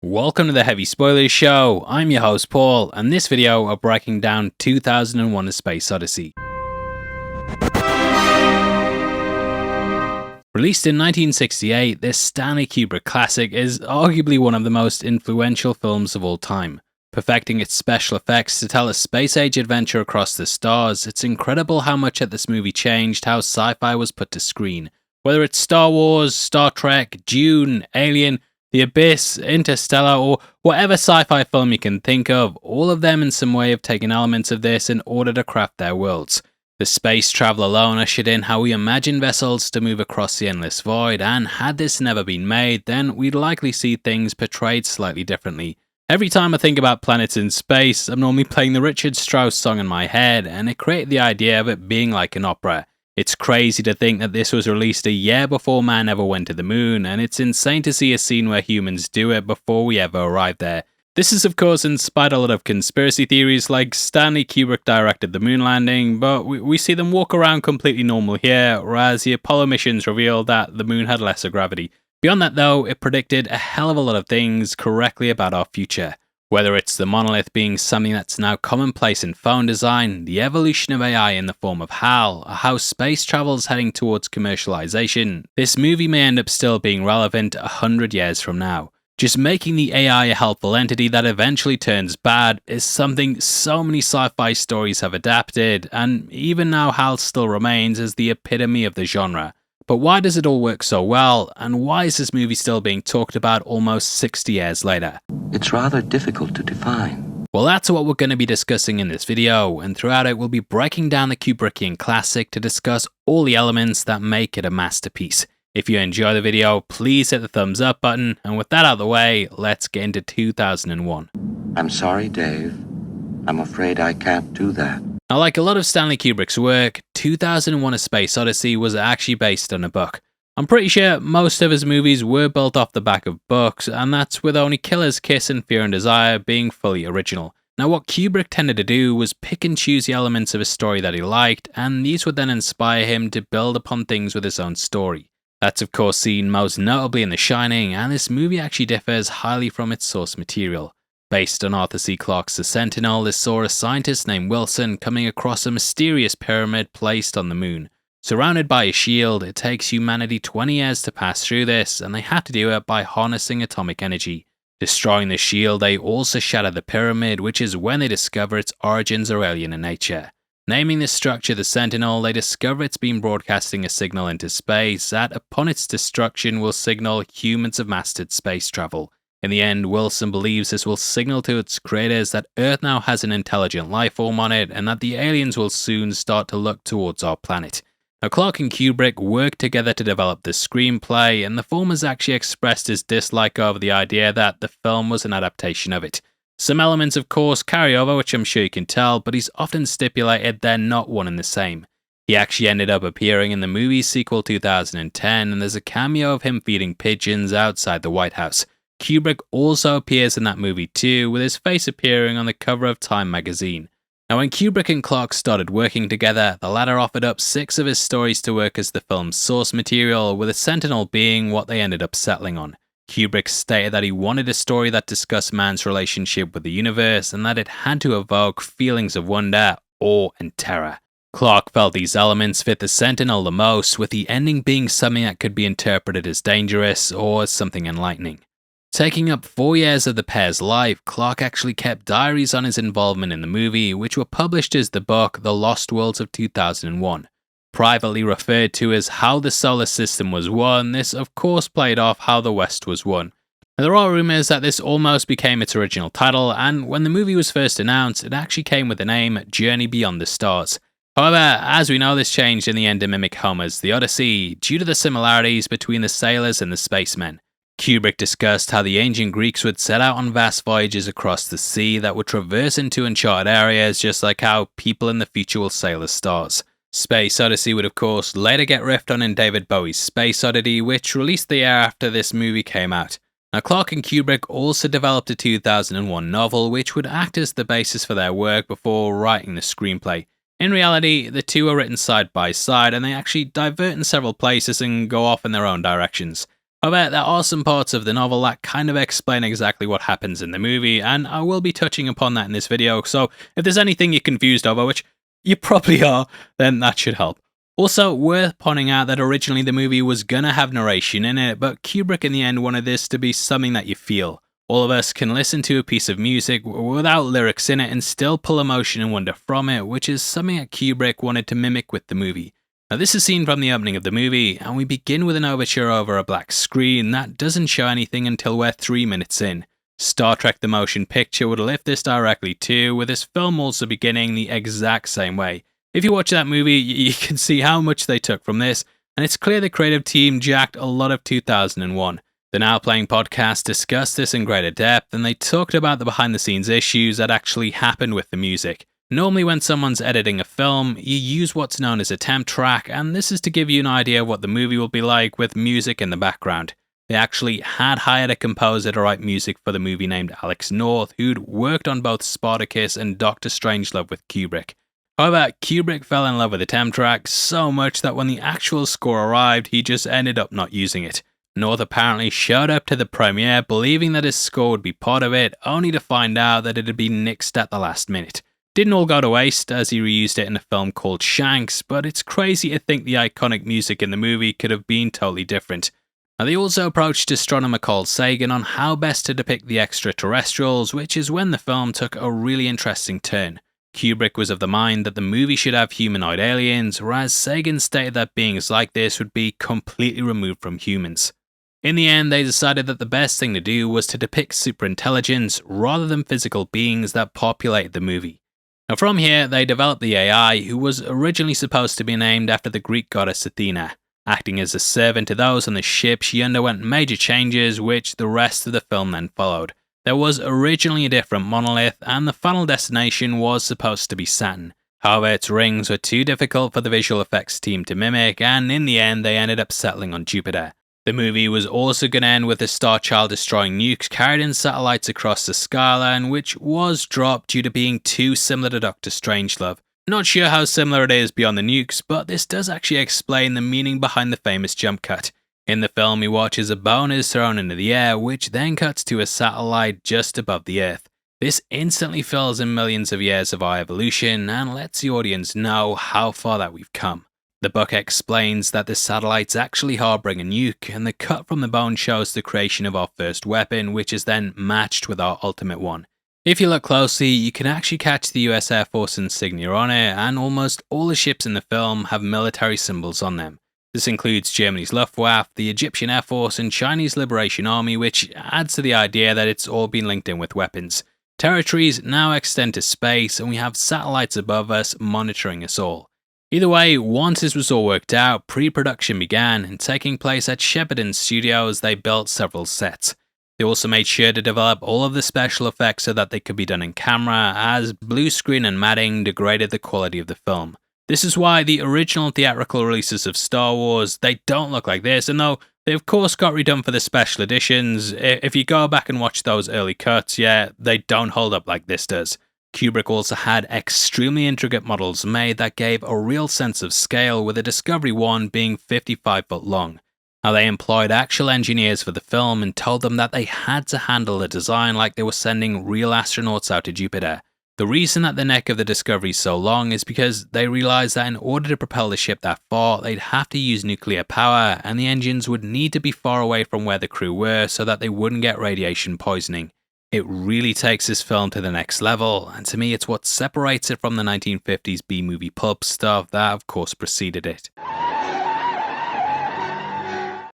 Welcome to the Heavy Spoilers Show. I'm your host Paul, and this video we're breaking down 2001 A Space Odyssey. Released in 1968, this Stanley Kubrick classic is arguably one of the most influential films of all time. Perfecting its special effects to tell a space-age adventure across the stars, it's incredible how much this movie changed how sci-fi was put to screen. Whether it's Star Wars, Star Trek, Dune, Alien, The Abyss, Interstellar, or whatever sci-fi film you can think of, all of them in some way have taken elements of this in order to craft their worlds. The space travel alone ushered in how we imagine vessels to move across the endless void, and had this never been made, then we'd likely see things portrayed slightly differently. Every time I think about planets in space, I'm normally playing the Richard Strauss song in my head, and it created the idea of it being like an opera. It's crazy to think that this was released a year before man ever went to the moon, and it's insane to see a scene where humans do it before we ever arrive there. This is of course inspired a lot of conspiracy theories like Stanley Kubrick directed the moon landing, but we see them walk around completely normal here, whereas the Apollo missions revealed that the moon had lesser gravity. Beyond that though, it predicted a hell of a lot of things correctly about our future. Whether it's the monolith being something that's now commonplace in phone design, the evolution of AI in the form of HAL, or how space travel is heading towards commercialization, this movie may end up still being relevant 100 years from now. Just making the AI a helpful entity that eventually turns bad is something so many sci-fi stories have adapted, and even now HAL still remains as the epitome of the genre. But why does it all work so well, and why is this movie still being talked about almost 60 years later? It's rather difficult to define. Well, that's what we're going to be discussing in this video, and throughout it we'll be breaking down the Kubrickian classic to discuss all the elements that make it a masterpiece. If you enjoy the video, please hit the thumbs up button, and with that out of the way, let's get into 2001. I'm sorry, Dave. I'm afraid I can't do that. Now, like a lot of Stanley Kubrick's work, 2001 A Space Odyssey was actually based on a book. I'm pretty sure most of his movies were built off the back of books, and that's with only Killer's Kiss and Fear and Desire being fully original. Now, what Kubrick tended to do was pick and choose the elements of a story that he liked, and these would then inspire him to build upon things with his own story. That's of course seen most notably in The Shining, and this movie actually differs highly from its source material. Based on Arthur C. Clarke's The Sentinel, this saw a scientist named Wilson coming across a mysterious pyramid placed on the moon. Surrounded by a shield, it takes humanity 20 years to pass through this, and they had to do it by harnessing atomic energy. Destroying the shield, they also shatter the pyramid, which is when they discover its origins are alien in nature. Naming this structure the Sentinel, they discover it's been broadcasting a signal into space that, upon its destruction, will signal humans have mastered space travel. In the end, Wilson believes this will signal to its creators that Earth now has an intelligent life form on it, and that the aliens will soon start to look towards our planet. Now, Clarke and Kubrick worked together to develop the screenplay, and the former's actually expressed his dislike over the idea that the film was an adaptation of it. Some elements, of course, carry over, which I'm sure you can tell, but he's often stipulated they're not one and the same. He actually ended up appearing in the movie sequel 2010, and there's a cameo of him feeding pigeons outside the White House. Kubrick also appears in that movie too, with his face appearing on the cover of Time magazine. Now, when Kubrick and Clarke started working together, the latter offered up 6 of his stories to work as the film's source material, with The Sentinel being what they ended up settling on. Kubrick stated that he wanted a story that discussed man's relationship with the universe, and that it had to evoke feelings of wonder, awe, and terror. Clarke felt these elements fit The Sentinel the most, with the ending being something that could be interpreted as dangerous or as something enlightening. Taking up 4 years of the pair's life, Clarke actually kept diaries on his involvement in the movie, which were published as the book The Lost Worlds of 2001. Privately referred to as How the Solar System Was Won, this of course played off How the West Was Won. Now, there are rumours that this almost became its original title, and when the movie was first announced, it actually came with the name Journey Beyond the Stars. However, as we know, this changed in the end to mimic Homer's The Odyssey, due to the similarities between the sailors and the spacemen. Kubrick discussed how the ancient Greeks would set out on vast voyages across the sea that would traverse into uncharted areas, just like how people in the future will sail the stars. Space Odyssey would of course later get riffed on in David Bowie's Space Odyssey, which released the year after this movie came out. Now, Clarke and Kubrick also developed a 2001 novel which would act as the basis for their work before writing the screenplay. In reality, the two are written side by side, and they actually divert in several places and go off in their own directions. However, there are some parts of the novel that kind of explain exactly what happens in the movie, and I will be touching upon that in this video, so if there's anything you're confused over, which you probably are, then that should help. Also, worth pointing out that originally the movie was gonna have narration in it, but Kubrick in the end wanted this to be something that you feel. All of us can listen to a piece of music without lyrics in it and still pull emotion and wonder from it, which is something that Kubrick wanted to mimic with the movie. Now this is seen from the opening of the movie, and we begin with an overture over a black screen that doesn't show anything until we're 3 minutes in. Star Trek the Motion Picture would lift this directly too, with this film also beginning the exact same way. If you watch that movie, you can see how much they took from this, and it's clear the creative team jacked a lot of 2001. The Now Playing podcast discussed this in greater depth, and they talked about the behind-the-scenes issues that actually happened with the music. Normally when someone's editing a film, you use what's known as a temp track, and this is to give you an idea of what the movie will be like with music in the background. They actually had hired a composer to write music for the movie named Alex North, who'd worked on both Spartacus and Doctor Strangelove with Kubrick. However, Kubrick fell in love with the temp track so much that when the actual score arrived, he just ended up not using it. North apparently showed up to the premiere believing that his score would be part of it, only to find out that it had been nixed at the last minute. Didn't all go to waste, as he reused it in a film called Shanks, but it's crazy to think the iconic music in the movie could have been totally different. Now, they also approached astronomer Carl Sagan on how best to depict the extraterrestrials, which is when the film took a really interesting turn. Kubrick was of the mind that the movie should have humanoid aliens, whereas Sagan stated that beings like this would be completely removed from humans. In the end, they decided that the best thing to do was to depict superintelligence rather than physical beings that populated the movie. Now from here, they developed the AI, who was originally supposed to be named after the Greek goddess Athena. Acting as a servant to those on the ship, she underwent major changes, which the rest of the film then followed. There was originally a different monolith, and the final destination was supposed to be Saturn. However, its rings were too difficult for the visual effects team to mimic, and in the end they ended up settling on Jupiter. The movie was also going to end with the Star Child destroying nukes carried in satellites across the skyline, which was dropped due to being too similar to Doctor Strangelove. Not sure how similar it is beyond the nukes, but this does actually explain the meaning behind the famous jump cut. In the film, he watches a bone is thrown into the air, which then cuts to a satellite just above the Earth. This instantly fills in millions of years of our evolution and lets the audience know how far that we've come. The book explains that the satellite's actually harboring a nuke, and the cut from the bone shows the creation of our first weapon, which is then matched with our ultimate one. If you look closely, you can actually catch the US Air Force insignia on it, and almost all the ships in the film have military symbols on them. This includes Germany's Luftwaffe, the Egyptian Air Force, and Chinese Liberation Army, which adds to the idea that it's all been linked in with weapons. Territories now extend to space, and we have satellites above us monitoring us all. Either way, once this was all worked out, pre-production began, and taking place at Shepperton Studios, they built several sets. They also made sure to develop all of the special effects so that they could be done in camera, as blue screen and matting degraded the quality of the film. This is why the original theatrical releases of Star Wars, they don't look like this, and though they of course got redone for the special editions, if you go back and watch those early cuts, yeah, they don't hold up like this does. Kubrick also had extremely intricate models made that gave a real sense of scale, with the Discovery 1 being 55 foot long. Now, they employed actual engineers for the film and told them that they had to handle the design like they were sending real astronauts out to Jupiter. The reason that the neck of the Discovery is so long is because they realized that in order to propel the ship that far, they'd have to use nuclear power, and the engines would need to be far away from where the crew were so that they wouldn't get radiation poisoning. It really takes this film to the next level, and to me it's what separates it from the 1950s B-movie pulp stuff that of course preceded it.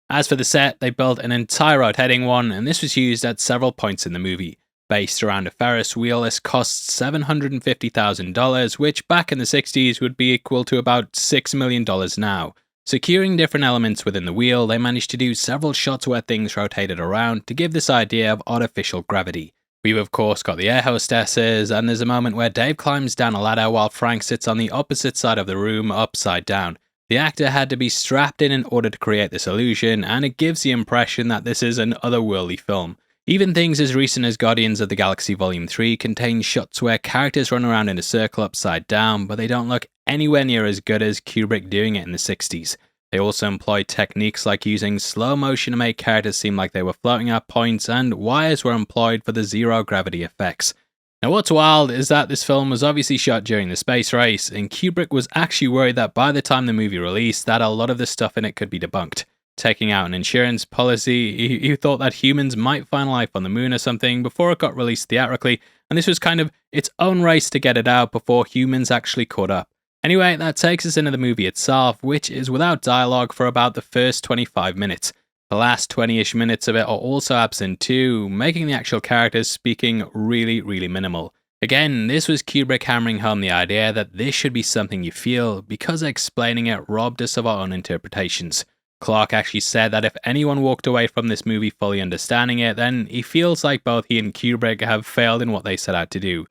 As for the set, they built an entire rotating one, and this was used at several points in the movie. Based around a Ferris wheel, this costs $750,000, which back in the 60s would be equal to about $6 million now. Securing different elements within the wheel, they managed to do several shots where things rotated around to give this idea of artificial gravity. We've of course got the air hostesses, and there's a moment where Dave climbs down a ladder while Frank sits on the opposite side of the room upside down. The actor had to be strapped in order to create this illusion, and it gives the impression that this is an otherworldly film. Even things as recent as Guardians of the Galaxy Volume 3 contain shots where characters run around in a circle upside down, but they don't look anywhere near as good as Kubrick doing it in the 60s. They also employed techniques like using slow motion to make characters seem like they were floating at points, and wires were employed for the zero gravity effects. Now what's wild is that this film was obviously shot during the space race, and Kubrick was actually worried that by the time the movie released that a lot of the stuff in it could be debunked. Taking out an insurance policy, he thought that humans might find life on the moon or something before it got released theatrically, and this was kind of its own race to get it out before humans actually caught up. Anyway, that takes us into the movie itself, which is without dialogue for about the first 25 minutes. The last 20-ish minutes of it are also absent too, making the actual characters speaking really minimal. Again, this was Kubrick hammering home the idea that this should be something you feel, because explaining it robbed us of our own interpretations. Clarke actually said that if anyone walked away from this movie fully understanding it, then he feels like both he and Kubrick have failed in what they set out to do.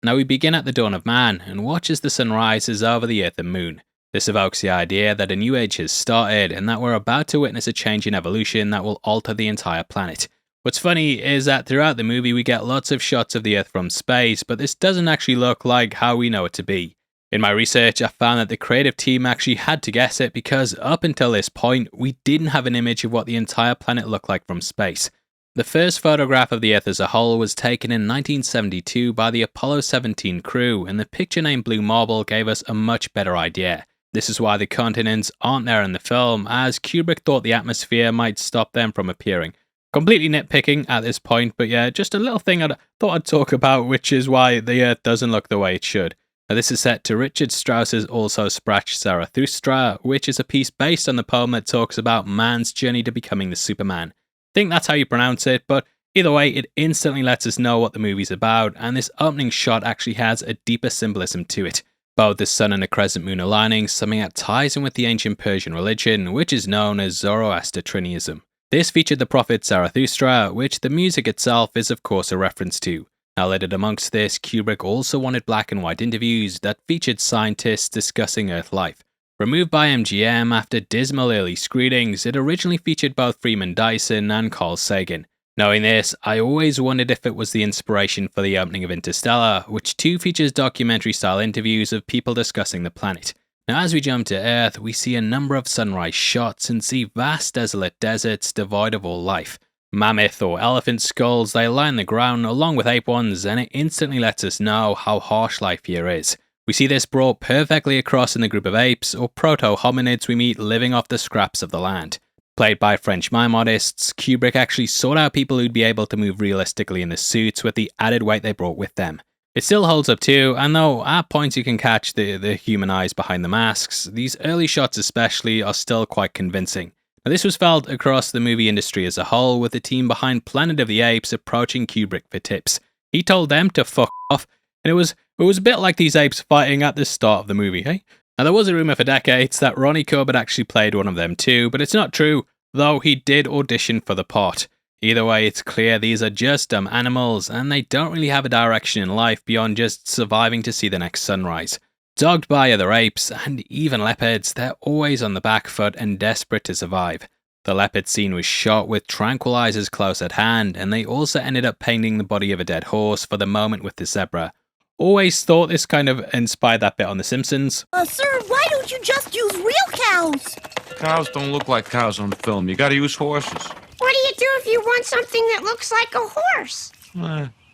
Now we begin at the dawn of man, and watch as the sun rises over the Earth and Moon. This evokes the idea that a new age has started, and that we're about to witness a change in evolution that will alter the entire planet. What's funny is that throughout the movie we get lots of shots of the Earth from space, but this doesn't actually look like how we know it to be. In my research, I found that the creative team actually had to guess it, because up until this point, we didn't have an image of what the entire planet looked like from space. The first photograph of the Earth as a whole was taken in 1972 by the Apollo 17 crew, and the picture named Blue Marble gave us a much better idea. This is why the continents aren't there in the film, as Kubrick thought the atmosphere might stop them from appearing. Completely nitpicking at this point, but yeah, just a little thing I thought I'd talk about, which is why the Earth doesn't look the way it should. Now, this is set to Richard Strauss's Also Sprach Zarathustra, which is a piece based on the poem that talks about man's journey to becoming the Superman. I think that's how you pronounce it, but either way, it instantly lets us know what the movie's about, and this opening shot actually has a deeper symbolism to it. Both the sun and the crescent moon aligning, something that ties in with the ancient Persian religion, which is known as Zoroastrianism. This featured the prophet Zarathustra, which the music itself is of course a reference to. Now littered amongst this, Kubrick also wanted black and white interviews that featured scientists discussing Earth life. Removed by MGM after dismal early screenings, it originally featured both Freeman Dyson and Carl Sagan. Knowing this, I always wondered if it was the inspiration for the opening of Interstellar, which too features documentary-style interviews of people discussing the planet. Now as we jump to Earth, we see a number of sunrise shots and see vast desolate deserts devoid of all life. Mammoth or elephant skulls, they line the ground along with ape ones, and it instantly lets us know how harsh life here is. We see this brought perfectly across in the group of apes or proto-hominids we meet living off the scraps of the land. Played by French mime artists, Kubrick actually sought out people who'd be able to move realistically in the suits with the added weight they brought with them. It still holds up too, and though at points you can catch the human eyes behind the masks, these early shots especially are still quite convincing. Now, this was felt across the movie industry as a whole, with the team behind Planet of the Apes approaching Kubrick for tips. He told them to fuck off, and it was a bit like these apes fighting at the start of the movie, hey? Now there was a rumour for decades that Ronnie Corbett actually played one of them too, but it's not true, though he did audition for the part. Either way, it's clear these are just dumb animals, and they don't really have a direction in life beyond just surviving to see the next sunrise. Dogged by other apes, and even leopards, they're always on the back foot and desperate to survive. The leopard scene was shot with tranquilizers close at hand, and they also ended up painting the body of a dead horse for the moment with the zebra. Always thought this kind of inspired that bit on The Simpsons. Sir, why don't you just use real cows? Cows don't look like cows on film. You gotta use horses. What do you do if you want something that looks like a horse?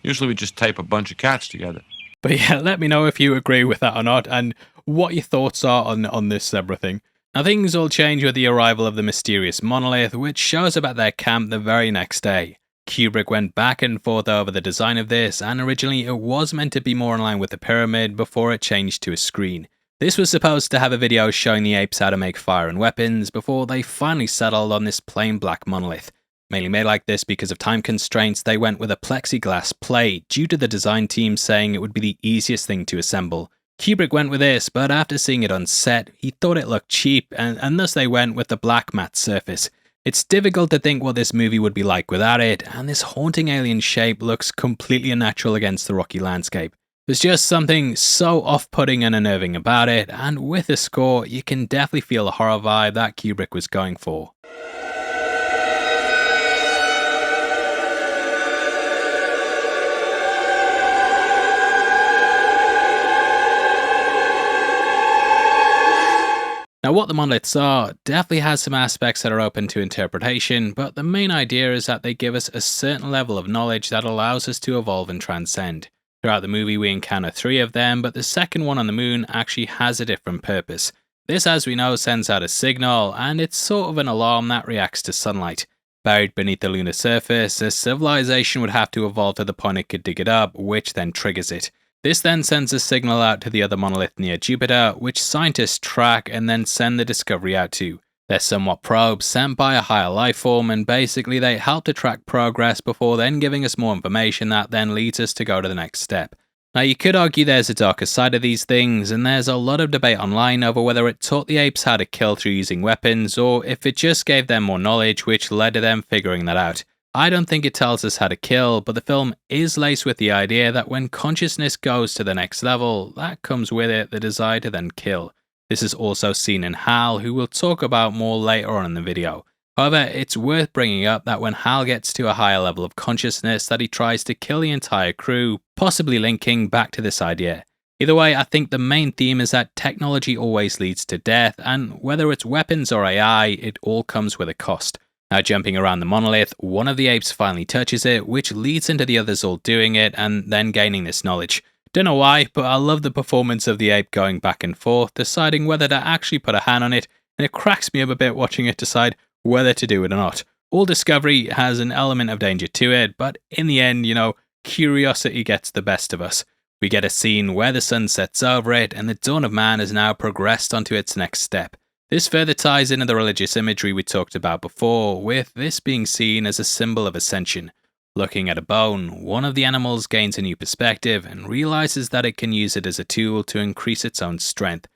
Usually we just tape a bunch of cats together. But yeah, let me know if you agree with that or not, and what your thoughts are on this zebra thing. Now things all change with the arrival of the mysterious monolith, which shows up at their camp the very next day. Kubrick went back and forth over the design of this, and originally it was meant to be more in line with the pyramid before it changed to a screen. This was supposed to have a video showing the apes how to make fire and weapons before they finally settled on this plain black monolith. Mainly made like this because of time constraints, they went with a plexiglass plate due to the design team saying it would be the easiest thing to assemble. Kubrick went with this, but after seeing it on set, he thought it looked cheap, and thus they went with the black matte surface. It's difficult to think what this movie would be like without it, and this haunting alien shape looks completely unnatural against the rocky landscape. There's just something so off-putting and unnerving about it, and with the score, you can definitely feel the horror vibe that Kubrick was going for. Now, what the monoliths are definitely has some aspects that are open to interpretation, but the main idea is that they give us a certain level of knowledge that allows us to evolve and transcend. Throughout the movie, we encounter 3 of them, but the second one on the moon actually has a different purpose. This, as we know, sends out a signal, and it's sort of an alarm that reacts to sunlight. Buried beneath the lunar surface, a civilization would have to evolve to the point it could dig it up, which then triggers it. This then sends a signal out to the other monolith near Jupiter, which scientists track and then send the discovery out to. They're somewhat probes sent by a higher life form, and basically they help to track progress before then giving us more information that then leads us to go to the next step. Now, you could argue there's a darker side of these things, and there's a lot of debate online over whether it taught the apes how to kill through using weapons, or if it just gave them more knowledge which led to them figuring that out. I don't think it tells us how to kill, but the film is laced with the idea that when consciousness goes to the next level, that comes with it the desire to then kill. This is also seen in HAL, who we'll talk about more later on in the video. However, it's worth bringing up that when HAL gets to a higher level of consciousness that he tries to kill the entire crew, possibly linking back to this idea. Either way, I think the main theme is that technology always leads to death, and whether it's weapons or AI, it all comes with a cost. Now, jumping around the monolith, one of the apes finally touches it, which leads into the others all doing it and then gaining this knowledge. Don't know why, but I love the performance of the ape going back and forth, deciding whether to actually put a hand on it, and it cracks me up a bit watching it decide whether to do it or not. All discovery has an element of danger to it, but in the end, curiosity gets the best of us. We get a scene where the sun sets over it, and the dawn of man has now progressed onto its next step. This further ties into the religious imagery we talked about before, with this being seen as a symbol of ascension. Looking at a bone, one of the animals gains a new perspective and realizes that it can use it as a tool to increase its own strength.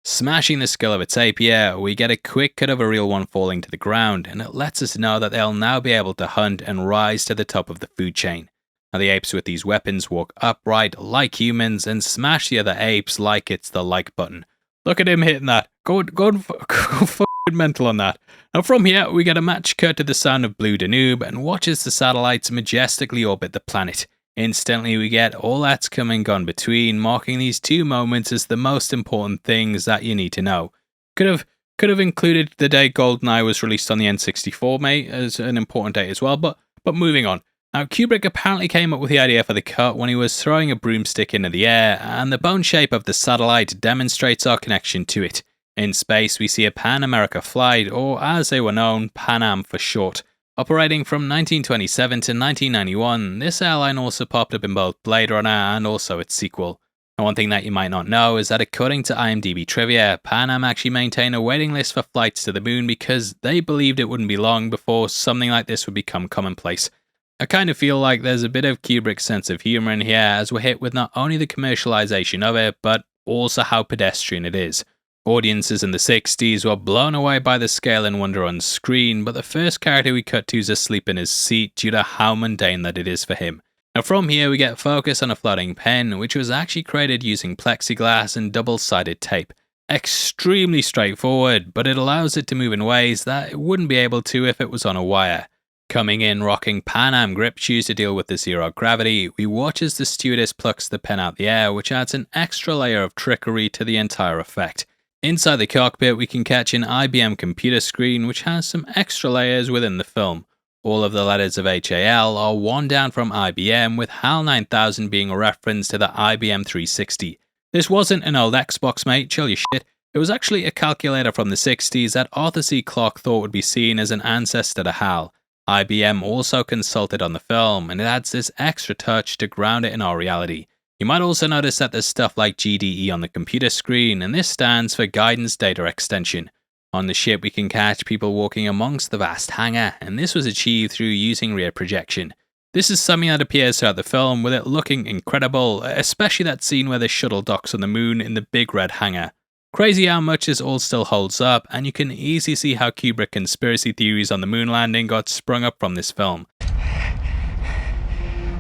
Smashing the skull of its ape, we get a quick cut of a real one falling to the ground, and it lets us know that they'll now be able to hunt and rise to the top of the food chain. Now, the apes with these weapons walk upright like humans and smash the other apes like it's the like button. Look at him hitting that. Go fucking mental on that. Now, from here, we get a match cut to the sound of Blue Danube and watch as the satellites majestically orbit the planet. Instantly, we get all that's come and gone between, marking these 2 moments as the most important things that you need to know. Could have included the day GoldenEye was released on the N64, mate, as an important date as well, but moving on. Now, Kubrick apparently came up with the idea for the cut when he was throwing a broomstick into the air, and the bone shape of the satellite demonstrates our connection to it. In space, we see a Pan America flight, or as they were known, Pan Am for short. Operating from 1927 to 1991, this airline also popped up in both Blade Runner and also its sequel. Now, one thing that you might not know is that according to IMDb trivia, Pan Am actually maintained a waiting list for flights to the moon because they believed it wouldn't be long before something like this would become commonplace. I kind of feel like there's a bit of Kubrick's sense of humour in here as we're hit with not only the commercialisation of it, but also how pedestrian it is. Audiences in the 60s were blown away by the scale and wonder on screen, but the first character we cut to is asleep in his seat due to how mundane that it is for him. Now, from here we get focus on a floating pen, which was actually created using plexiglass and double-sided tape. Extremely straightforward, but it allows it to move in ways that it wouldn't be able to if it was on a wire. Coming in rocking Pan Am grip shoes to deal with the zero gravity, we watch as the stewardess plucks the pen out the air, which adds an extra layer of trickery to the entire effect. Inside the cockpit, we can catch an IBM computer screen, which has some extra layers within the film. All of the letters of HAL are worn down from IBM, with HAL 9000 being a reference to the IBM 360. This wasn't an old Xbox, mate, chill your shit. It was actually a calculator from the 60s that Arthur C. Clarke thought would be seen as an ancestor to HAL. IBM also consulted on the film, and it adds this extra touch to ground it in our reality. You might also notice that there's stuff like GDE on the computer screen, and this stands for Guidance Data Extension. On the ship we can catch people walking amongst the vast hangar, and this was achieved through using rear projection. This is something that appears throughout the film, with it looking incredible, especially that scene where the shuttle docks on the moon in the big red hangar. Crazy how much this all still holds up, and you can easily see how Kubrick conspiracy theories on the moon landing got sprung up from this film.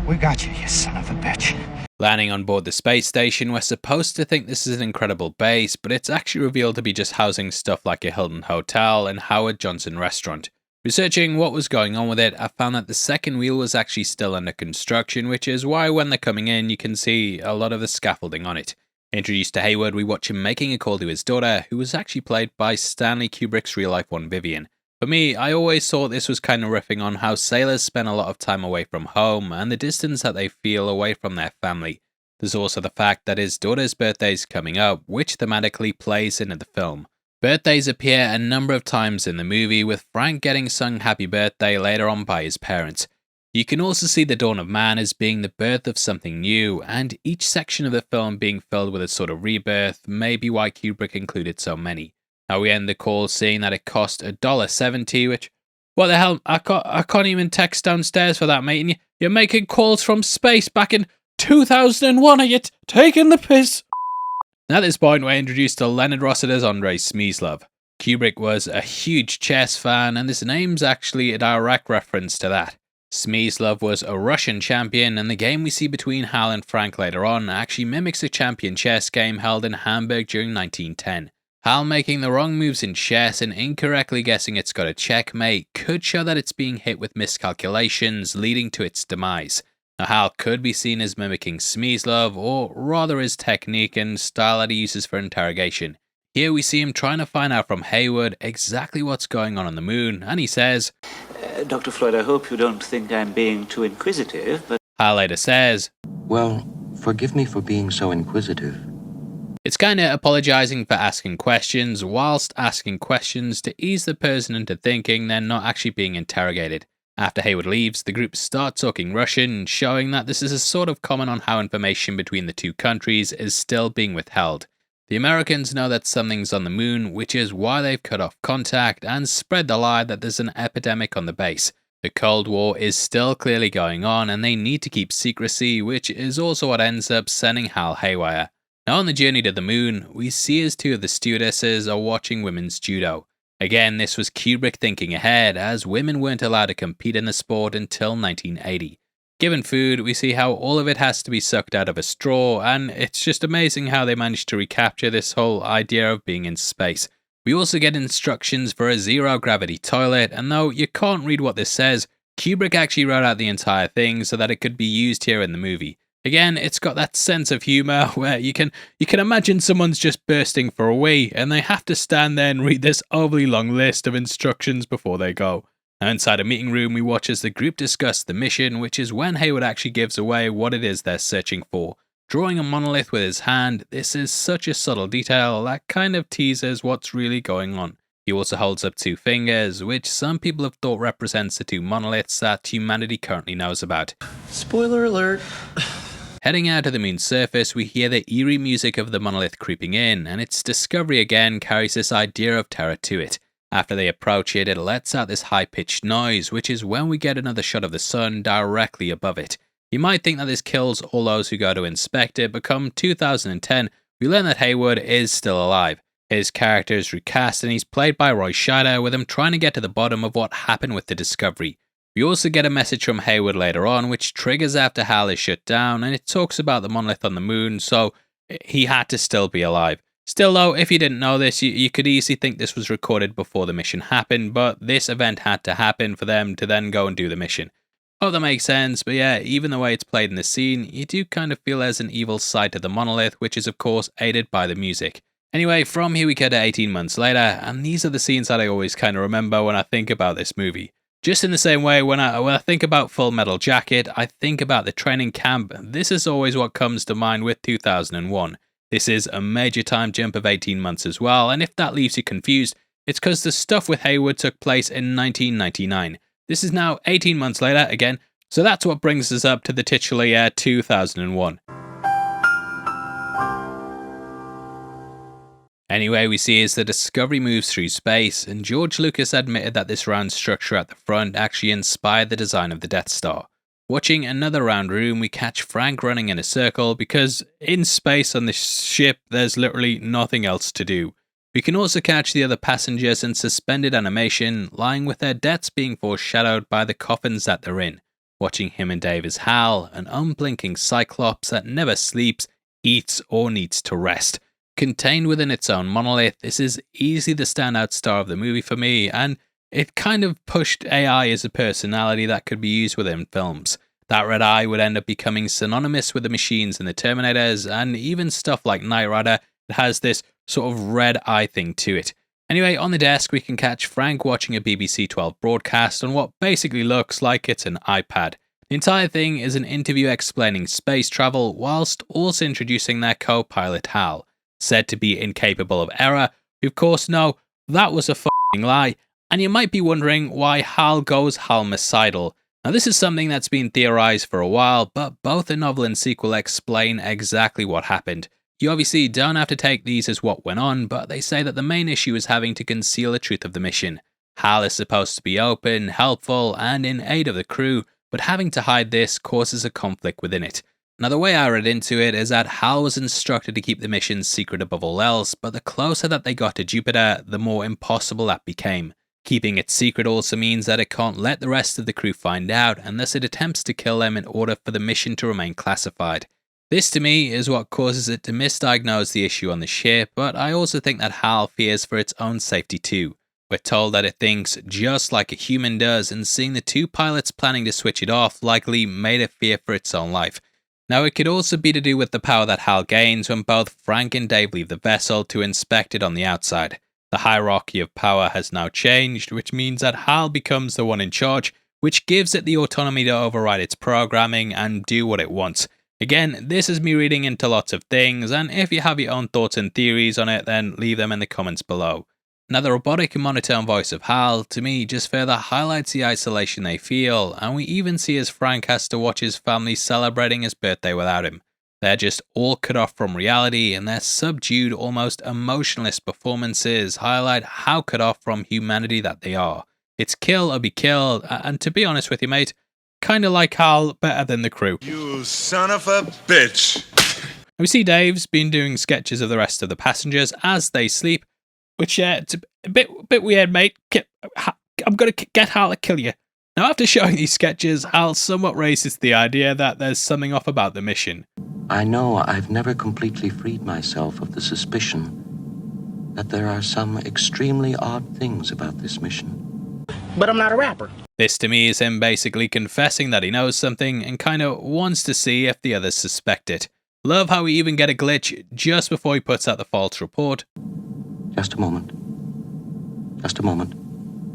We got you, you son of a bitch. Landing on board the space station, we're supposed to think this is an incredible base, but it's actually revealed to be just housing stuff like a Hilton Hotel and Howard Johnson restaurant. Researching what was going on with it, I found that the second wheel was actually still under construction, which is why when they're coming in, you can see a lot of the scaffolding on it. Introduced to Hayward, we watch him making a call to his daughter, who was actually played by Stanley Kubrick's real-life one, Vivian. For me, I always thought this was kind of riffing on how sailors spend a lot of time away from home and the distance that they feel away from their family. There's also the fact that his daughter's birthday is coming up, which thematically plays into the film. Birthdays appear a number of times in the movie, with Frank getting sung happy birthday later on by his parents. You can also see the dawn of man as being the birth of something new, and each section of the film being filled with a sort of rebirth may be why Kubrick included so many. Now we end the call seeing that it cost $1.70, which, what the hell, I can't even text downstairs for that, mate, and you're making calls from space back in 2001, are you taking the piss? At this point, we're introduced to Leonard Rossiter's Andrei Smyslov. Kubrick was a huge chess fan, and this name's actually a direct reference to that. Smyslov was a Russian champion, and the game we see between Hal and Frank later on actually mimics a champion chess game held in Hamburg during 1910. Hal making the wrong moves in chess and incorrectly guessing it's got a checkmate could show that it's being hit with miscalculations, leading to its demise. Now, Hal could be seen as mimicking Smyslov, or rather his technique and style that he uses for interrogation. Here we see him trying to find out from Hayward exactly what's going on the moon, and he says, Dr. Floyd, I hope you don't think I'm being too inquisitive, but... Hal later says, Well, forgive me for being so inquisitive. It's kinda apologizing for asking questions, whilst asking questions to ease the person into thinking they're not actually being interrogated. After Hayward leaves, the group start talking Russian, showing that this is a sort of comment on how information between the two countries is still being withheld. The Americans know that something's on the moon, which is why they've cut off contact and spread the lie that there's an epidemic on the base. The Cold War is still clearly going on and they need to keep secrecy, which is also what ends up sending Hal haywire. Now on the journey to the moon, we see as two of the stewardesses are watching women's judo. Again, this was Kubrick thinking ahead, as women weren't allowed to compete in the sport until 1980. Given food, we see how all of it has to be sucked out of a straw, and it's just amazing how they managed to recapture this whole idea of being in space. We also get instructions for a zero-gravity toilet, and though you can't read what this says, Kubrick actually wrote out the entire thing so that it could be used here in the movie. Again, it's got that sense of humour where you can imagine someone's just bursting for a wee and they have to stand there and read this overly long list of instructions before they go. Now inside a meeting room we watch as the group discuss the mission, which is when Hayward actually gives away what it is they're searching for. Drawing a monolith with his hand, this is such a subtle detail that kind of teases what's really going on. He also holds up two fingers, which some people have thought represents the two monoliths that humanity currently knows about. Spoiler alert. Heading out to the moon's surface, we hear the eerie music of the monolith creeping in, and its discovery again carries this idea of terror to it. After they approach it, it lets out this high-pitched noise, which is when we get another shot of the sun directly above it. You might think that this kills all those who go to inspect it, but come 2010, we learn that Hayward is still alive. His character is recast and he's played by Roy Scheider, with him trying to get to the bottom of what happened with the discovery. We also get a message from Hayward later on, which triggers after HAL is shut down, and it talks about the monolith on the moon, so he had to still be alive. Still though, if you didn't know this, you could easily think this was recorded before the mission happened, but this event had to happen for them to then go and do the mission. Hope that makes sense, but yeah, even the way it's played in the scene, you do kind of feel there's an evil side to the monolith, which is of course aided by the music. Anyway, from here we get to 18 months later, and these are the scenes that I always kind of remember when I think about this movie. Just in the same way, when I think about Full Metal Jacket, I think about the training camp. This is always what comes to mind with 2001. This is a major time jump of 18 months as well, and if that leaves you confused, it's because the stuff with Hayward took place in 1999. This is now 18 months later again, so that's what brings us up to the titular year 2001. Anyway, we see as the Discovery moves through space, and George Lucas admitted that this round structure at the front actually inspired the design of the Death Star. Watching another round room, we catch Frank running in a circle because in space on this ship there's literally nothing else to do. We can also catch the other passengers in suspended animation, lying with their deaths being foreshadowed by the coffins that they're in. Watching him and Dave as HAL, an unblinking cyclops that never sleeps, eats or needs to rest. Contained within its own monolith, this is easily the standout star of the movie for me, and it kind of pushed AI as a personality that could be used within films. That red eye would end up becoming synonymous with the machines in the Terminators, and even stuff like Knight Rider, it has this sort of red eye thing to it. Anyway, on the desk we can catch Frank watching a BBC 12 broadcast on what basically looks like it's an iPad. The entire thing is an interview explaining space travel whilst also introducing their co-pilot HAL, said to be incapable of error. We of course know that was a f***ing lie, and you might be wondering why HAL goes halmicidal. Now this is something that's been theorized for a while, but both the novel and sequel explain exactly what happened. You obviously don't have to take these as what went on, but they say that the main issue is having to conceal the truth of the mission. HAL is supposed to be open, helpful, and in aid of the crew, but having to hide this causes a conflict within it. Now the way I read into it is that HAL was instructed to keep the mission secret above all else, but the closer that they got to Jupiter, the more impossible that became. Keeping it secret also means that it can't let the rest of the crew find out, and thus it attempts to kill them in order for the mission to remain classified. This to me is what causes it to misdiagnose the issue on the ship, but I also think that HAL fears for its own safety too. We're told that it thinks just like a human does, and seeing the two pilots planning to switch it off likely made it fear for its own life. Now it could also be to do with the power that HAL gains when both Frank and Dave leave the vessel to inspect it on the outside. The hierarchy of power has now changed, which means that HAL becomes the one in charge, which gives it the autonomy to override its programming and do what it wants. Again, this is me reading into lots of things, and if you have your own thoughts and theories on it, then leave them in the comments below. Now the robotic and monotone voice of HAL, to me, just further highlights the isolation they feel, and we even see as Frank has to watch his family celebrating his birthday without him. They're just all cut off from reality, and their subdued, almost emotionless performances highlight how cut off from humanity that they are. It's kill or be killed, and to be honest with you mate, kinda like HAL better than the crew. You son of a bitch! We see Dave's been doing sketches of the rest of the passengers as they sleep, which it's a bit weird mate, I'm gonna get HAL to kill you. Now after showing these sketches, HAL somewhat raises the idea that there's something off about the mission. I know I've never completely freed myself of the suspicion that there are some extremely odd things about this mission. But I'm not a rapper. This to me is him basically confessing that he knows something and kinda wants to see if the others suspect it. Love how we even get a glitch just before he puts out the false report. Just a moment. Just a moment.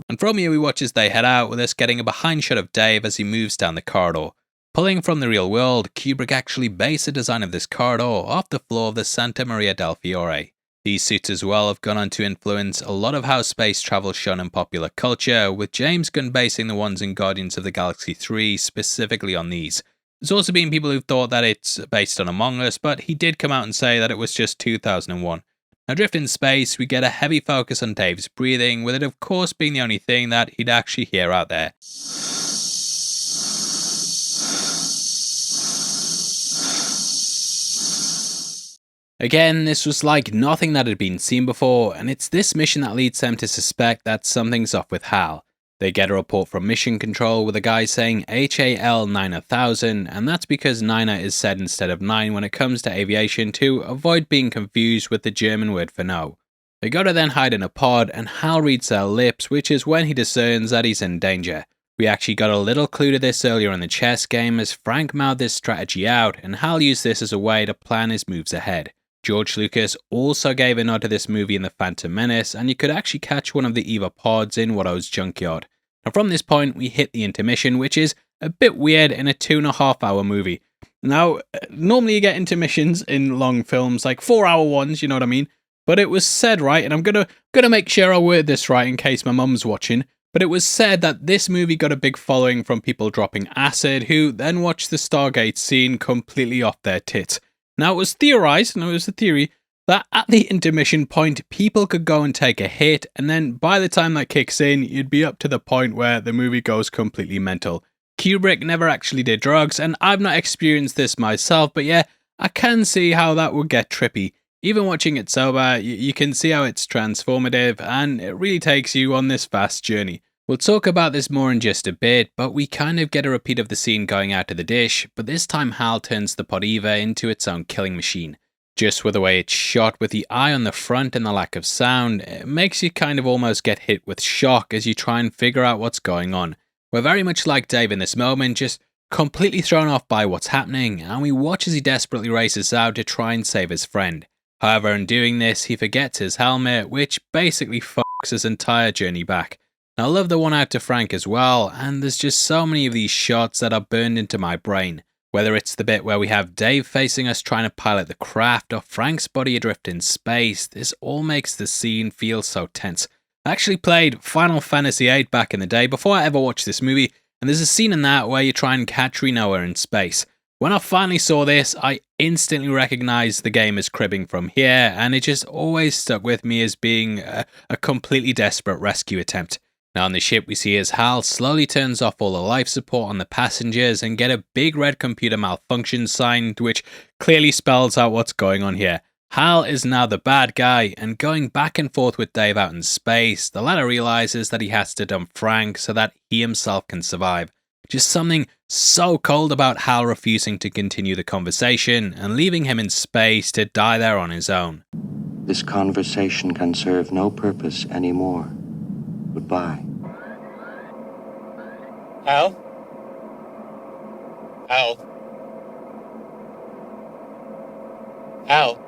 And from here we watch as they head out, with us getting a behind shot of Dave as he moves down the corridor. Pulling from the real world, Kubrick actually based the design of this corridor off the floor of the Santa Maria del Fiore. These suits as well have gone on to influence a lot of how space travel is shown in popular culture, with James Gunn basing the ones in Guardians of the Galaxy 3 specifically on these. There's also been people who've thought that it's based on Among Us, but he did come out and say that it was just 2001. Now adrift in space, we get a heavy focus on Dave's breathing, with it of course being the only thing that he'd actually hear out there. Again, this was like nothing that had been seen before, and it's this mission that leads them to suspect that something's off with HAL. They get a report from Mission Control with a guy saying HAL 9000, and that's because Niner is said instead of 9 when it comes to aviation to avoid being confused with the German word for no. They go to then hide in a pod, and HAL reads their lips, which is when he discerns that he's in danger. We actually got a little clue to this earlier in the chess game as Frank mouthed this strategy out, and HAL used this as a way to plan his moves ahead. George Lucas also gave a nod to this movie in The Phantom Menace, and you could actually catch one of the EVA pods in Watto's junkyard. Now from this point we hit the intermission, which is a bit weird in a 2.5 hour movie. Now, normally you get intermissions in long films, like 4-hour ones, you know what I mean? But it was said, right, and I'm gonna make sure I word this right in case my mum's watching, but it was said that this movie got a big following from people dropping acid, who then watched the Stargate scene completely off their tits. Now, it was theorized, and it was a theory, that at the intermission point, people could go and take a hit, and then by the time that kicks in, you'd be up to the point where the movie goes completely mental. Kubrick never actually did drugs, and I've not experienced this myself, but yeah, I can see how that would get trippy. Even watching it sober, you can see how it's transformative, and it really takes you on this vast journey. We'll talk about this more in just a bit, but we kind of get a repeat of the scene going out to the dish, but this time HAL turns the pod Eva into its own killing machine. Just with the way it's shot, with the eye on the front and the lack of sound, it makes you kind of almost get hit with shock as you try and figure out what's going on. We're very much like Dave in this moment, just completely thrown off by what's happening, and we watch as he desperately races out to try and save his friend. However, in doing this, he forgets his helmet, which basically fucks his entire journey back. Now, I love the one out to Frank as well, and there's just so many of these shots that are burned into my brain. Whether it's the bit where we have Dave facing us trying to pilot the craft, or Frank's body adrift in space, this all makes the scene feel so tense. I actually played Final Fantasy VIII back in the day before I ever watched this movie, and there's a scene in that where you try and catch Rinoa in space. When I finally saw this, I instantly recognized the game as cribbing from here, and it just always stuck with me as being a completely desperate rescue attempt. Now on the ship we see as HAL slowly turns off all the life support on the passengers and get a big red computer malfunction sign which clearly spells out what's going on here. HAL is now the bad guy, and going back and forth with Dave out in space, the latter realizes that he has to dump Frank so that he himself can survive. Just something so cold about HAL refusing to continue the conversation and leaving him in space to die there on his own. This conversation can serve no purpose anymore. Goodbye. Hal? Hal? Hal?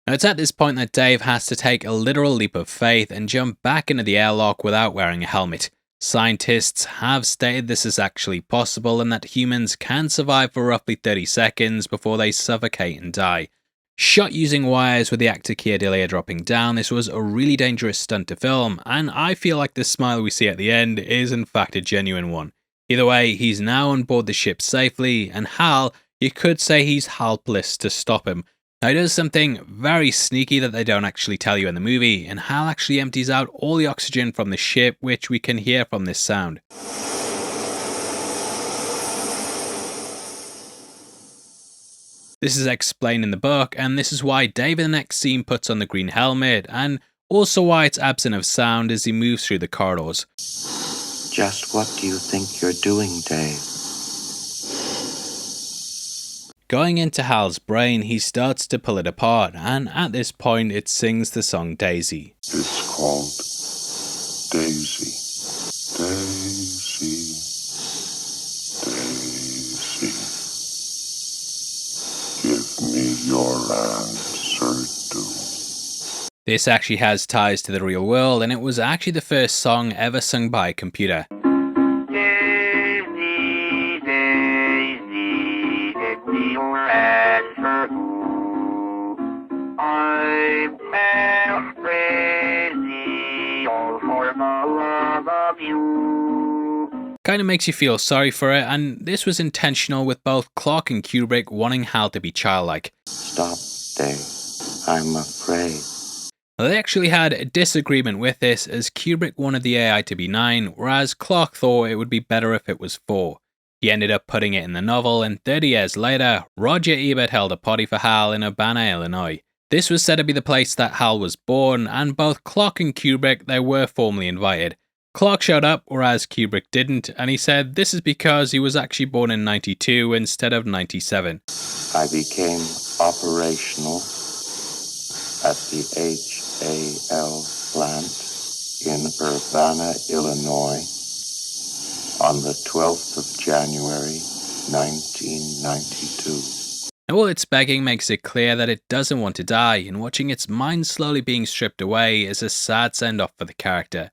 Now it's at this point that Dave has to take a literal leap of faith and jump back into the airlock without wearing a helmet. Scientists have stated this is actually possible and that humans can survive for roughly 30 seconds before they suffocate and die. Shot using wires with the actor Keir Dullea dropping down, this was a really dangerous stunt to film, and I feel like the smile we see at the end is in fact a genuine one. Either way, he's now on board the ship safely, and HAL, you could say he's helpless to stop him. Now he does something very sneaky that they don't actually tell you in the movie, and HAL actually empties out all the oxygen from the ship, which we can hear from this sound. This is explained in the book, and this is why Dave in the next scene puts on the green helmet, and also why it's absent of sound as he moves through the corridors. Just what do you think you're doing, Dave? Going into HAL's brain, he starts to pull it apart, and at this point it sings the song Daisy. It's called Daisy. Daisy. Daisy. Give me your answer, do. This actually has ties to the real world, and it was actually the first song ever sung by a computer. Daisy, Daisy, give me your answer, do. I'm crazy, all for the love of you. Kind of makes you feel sorry for it, and this was intentional with both Clarke and Kubrick wanting HAL to be childlike. Stop, Dave. I'm afraid. Now, they actually had a disagreement with this, as Kubrick wanted the AI to be 9, whereas Clarke thought it would be better if it was 4. He ended up putting it in the novel, and 30 years later, Roger Ebert held a party for HAL in Urbana, Illinois. This was said to be the place that HAL was born, and both Clarke and Kubrick, they were formally invited. Clarke showed up, whereas Kubrick didn't, and he said this is because he was actually born in 92 instead of 97. I became operational at the HAL plant in Urbana, Illinois on the 12th of January, 1992. Now all its begging makes it clear that it doesn't want to die, and watching its mind slowly being stripped away is a sad send-off for the character.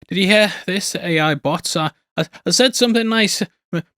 Did you hear this, AI bots? I said something nice.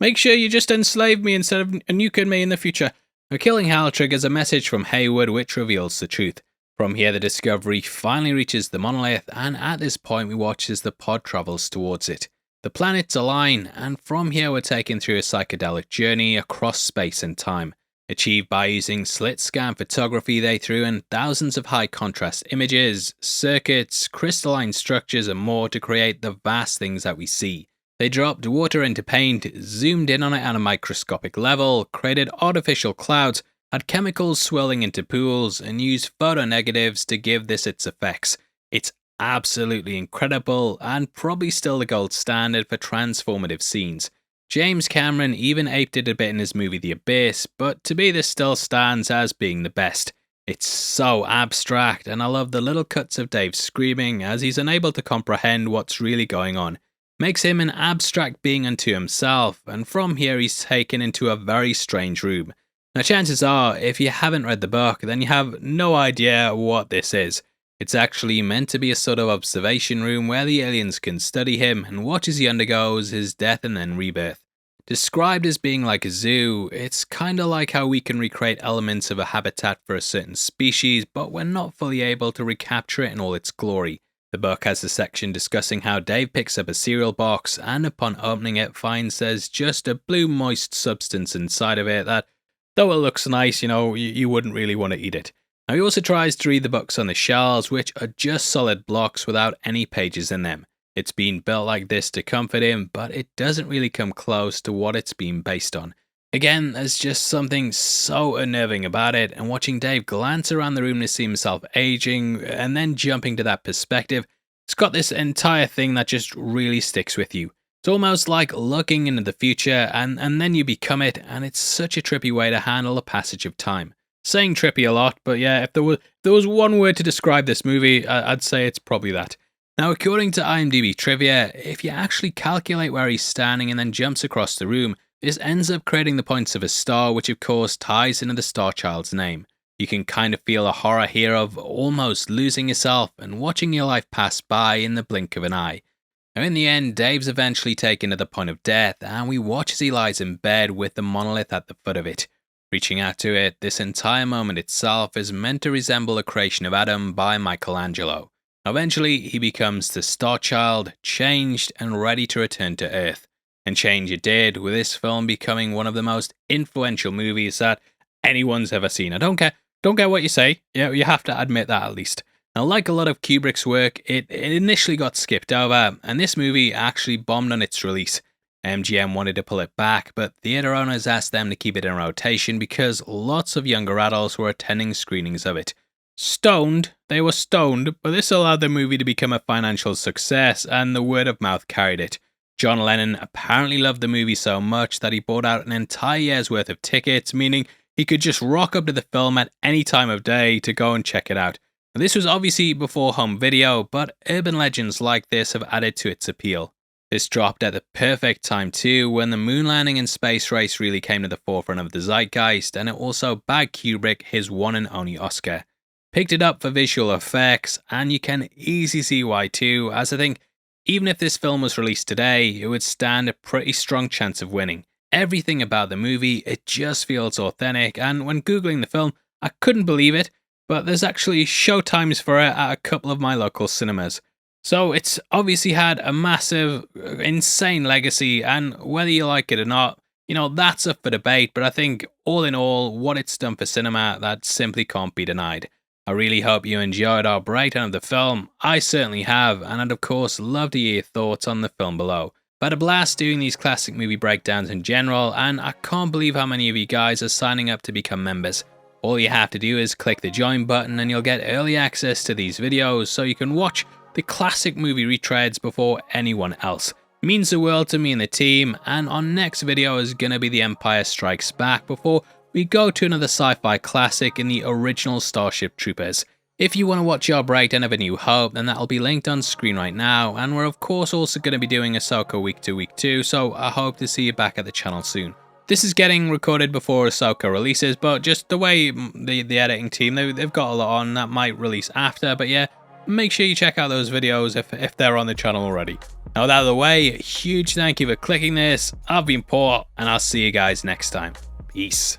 Make sure you just enslave me instead of nuking me in the future. Now, killing HAL triggers a message from Hayward which reveals the truth. From here, the Discovery finally reaches the monolith, and at this point we watch as the pod travels towards it. The planets align, and from here we're taken through a psychedelic journey across space and time. Achieved by using slit-scan photography, they threw in thousands of high-contrast images, circuits, crystalline structures and more to create the vast things that we see. They dropped water into paint, zoomed in on it at a microscopic level, created artificial clouds, had chemicals swirling into pools, and used photonegatives to give this its effects. It's absolutely incredible, and probably still the gold standard for transformative scenes. James Cameron even aped it a bit in his movie The Abyss, but to me this still stands as being the best. It's so abstract, and I love the little cuts of Dave screaming as he's unable to comprehend what's really going on. makes him an abstract being unto himself, and from here he's taken into a very strange room. Now chances are, if you haven't read the book, then you have no idea what this is. It's actually meant to be a sort of observation room where the aliens can study him and watch as he undergoes his death and then rebirth. Described as being like a zoo, it's kinda like how we can recreate elements of a habitat for a certain species, but we're not fully able to recapture it in all its glory. The book has a section discussing how Dave picks up a cereal box and upon opening it finds there's just a blue moist substance inside of it that, though it looks nice, you wouldn't really want to eat it. Now he also tries to read the books on the shelves, which are just solid blocks without any pages in them. It's been built like this to comfort him, but it doesn't really come close to what it's been based on. Again, there's just something so unnerving about it, and watching Dave glance around the room to see himself aging, and then jumping to that perspective, it's got this entire thing that just really sticks with you. It's almost like looking into the future, and then you become it, and it's such a trippy way to handle the passage of time. Saying trippy a lot, but yeah, if there was one word to describe this movie, I'd say it's probably that. Now, according to IMDb trivia, if you actually calculate where he's standing and then jumps across the room, this ends up creating the points of a star, which of course ties into the Star Child's name. You can kind of feel a horror here of almost losing yourself and watching your life pass by in the blink of an eye. Now in the end, Dave's eventually taken to the point of death, and we watch as he lies in bed with the monolith at the foot of it. Reaching out to it, this entire moment itself is meant to resemble a creation of Adam by Michelangelo. Eventually, he becomes the Star Child, changed and ready to return to Earth. And change it did, with this film becoming one of the most influential movies that anyone's ever seen. I don't care what you say, you have to admit that at least. Now, like a lot of Kubrick's work, it initially got skipped over, and this movie actually bombed on its release. MGM wanted to pull it back, but theatre owners asked them to keep it in rotation because lots of younger adults were attending screenings of it. They were stoned, but this allowed the movie to become a financial success, and the word of mouth carried it. John Lennon apparently loved the movie so much that he bought out an entire year's worth of tickets, meaning he could just rock up to the film at any time of day to go and check it out. Now, this was obviously before home video, but urban legends like this have added to its appeal. This dropped at the perfect time too, when the moon landing and space race really came to the forefront of the zeitgeist, and it also bagged Kubrick his one and only Oscar. Picked it up for visual effects, and you can easily see why too, as I think even if this film was released today, it would stand a pretty strong chance of winning. Everything about the movie, it just feels authentic, and when googling the film, I couldn't believe it, but there's actually showtimes for it at a couple of my local cinemas. So it's obviously had a massive, insane legacy, and whether you like it or not, that's up for debate, but I think all in all, what it's done for cinema, that simply can't be denied. I really hope you enjoyed our breakdown of the film. I certainly have, and I'd of course love to hear your thoughts on the film below. I've had a blast doing these classic movie breakdowns in general, and I can't believe how many of you guys are signing up to become members. All you have to do is click the join button and you'll get early access to these videos so you can watch the classic movie retreads before anyone else. It means the world to me and the team, and our next video is going to be The Empire Strikes Back before we go to another sci-fi classic in the original Starship Troopers. If you want to watch our breakdown of A New Hope, then that'll be linked on screen right now, and we're of course also going to be doing Ahsoka week to week too, so I hope to see you back at the channel soon. This is getting recorded before Ahsoka releases, but just the way the editing team, they've got a lot on that might release after, but yeah, make sure you check out those videos if they're on the channel already. Now with that out of the way, a huge thank you for clicking this. I've been Paul, and I'll see you guys next time. Peace.